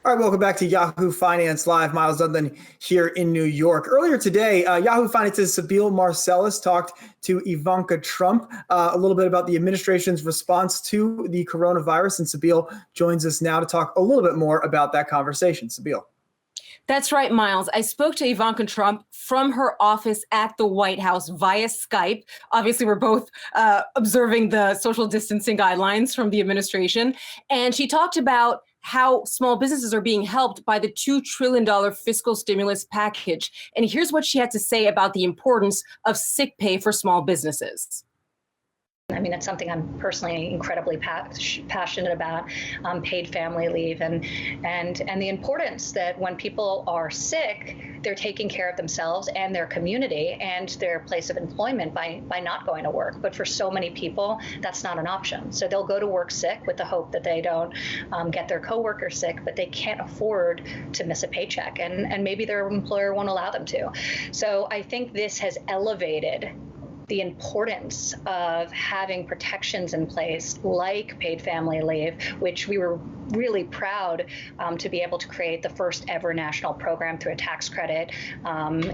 All right, welcome back to Yahoo Finance Live. Miles Dudlin here in New York. Earlier today, Yahoo Finance's Sabeel Marcellus talked to Ivanka Trump a little bit about the administration's response to the coronavirus. And Sabeel joins us now to talk a little bit more about that conversation. Sabeel. That's right, Miles. I spoke to Ivanka Trump from her office at the White House via Skype. Obviously, we're both observing the social distancing guidelines from the administration. And she talked about how small businesses are being helped by the $2 trillion fiscal stimulus package. And here's what she had to say about the importance of sick pay for small businesses. I mean, it's something I'm personally incredibly passionate about, paid family leave and the importance that when people are sick, they're taking care of themselves and their community and their place of employment by not going to work. But for so many people, that's not an option. So they'll go to work sick with the hope that they don't get their coworker sick, but they can't afford to miss a paycheck, and maybe their employer won't allow them to. So I think this has elevated the importance of having protections in place like paid family leave, which we were really proud to be able to create the first ever national program through a tax credit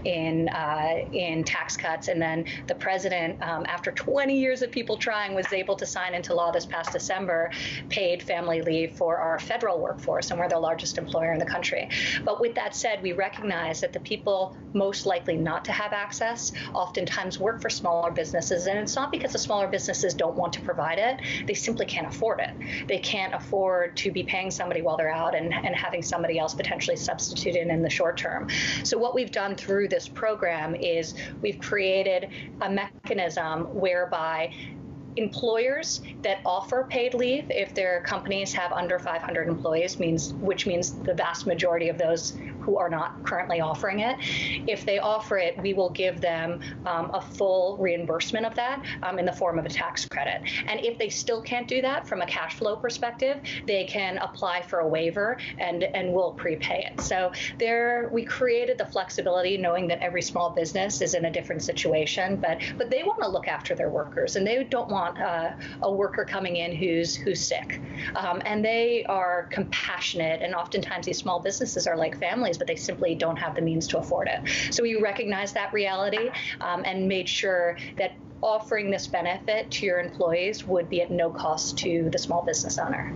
in tax cuts. And then the president, after 20 years of people trying, was able to sign into law this past December paid family leave for our federal workforce, and we're the largest employer in the country. But with that said, we recognize that the people most likely not to have access oftentimes work for smaller businesses, and it's not because the smaller businesses don't want to provide it, they simply can't afford it. They can't afford to be paying somebody while they're out and having somebody else potentially substitute in the short term. So what we've done through this program is we've created a mechanism whereby employers that offer paid leave, if their companies have under 500 employees, which means the vast majority of those who are not currently offering it, if they offer it, we will give them a full reimbursement of that in the form of a tax credit. And if they still can't do that from a cash flow perspective, they can apply for a waiver and we'll prepay it. So we created the flexibility, knowing that every small business is in a different situation, but they want to look after their workers, and they don't want a worker coming in who's sick. And they are compassionate, and oftentimes these small businesses are like families, but they simply don't have the means to afford it. So we recognize that reality and made sure that offering this benefit to your employees would be at no cost to the small business owner.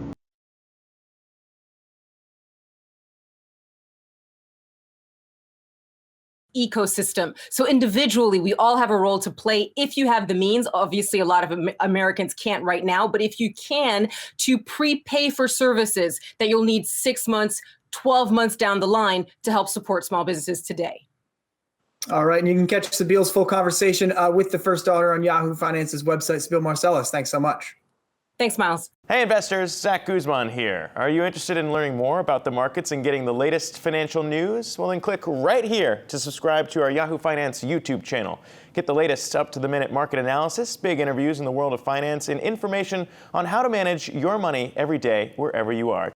Ecosystem. So individually, we all have a role to play if you have the means. Obviously, a lot of Americans can't right now, but if you can, to prepay for services that you'll need 6 months, 12 months down the line to help support small businesses today. All right, and you can catch Sabeel's full conversation with the first daughter on Yahoo Finance's website. Sabeel Marcellus, thanks so much. Thanks, Miles. Hey investors, Zach Guzman here. Are you interested in learning more about the markets and getting the latest financial news? Well, then click right here to subscribe to our Yahoo Finance YouTube channel. Get the latest up-to-the-minute market analysis, big interviews in the world of finance, and information on how to manage your money every day wherever you are.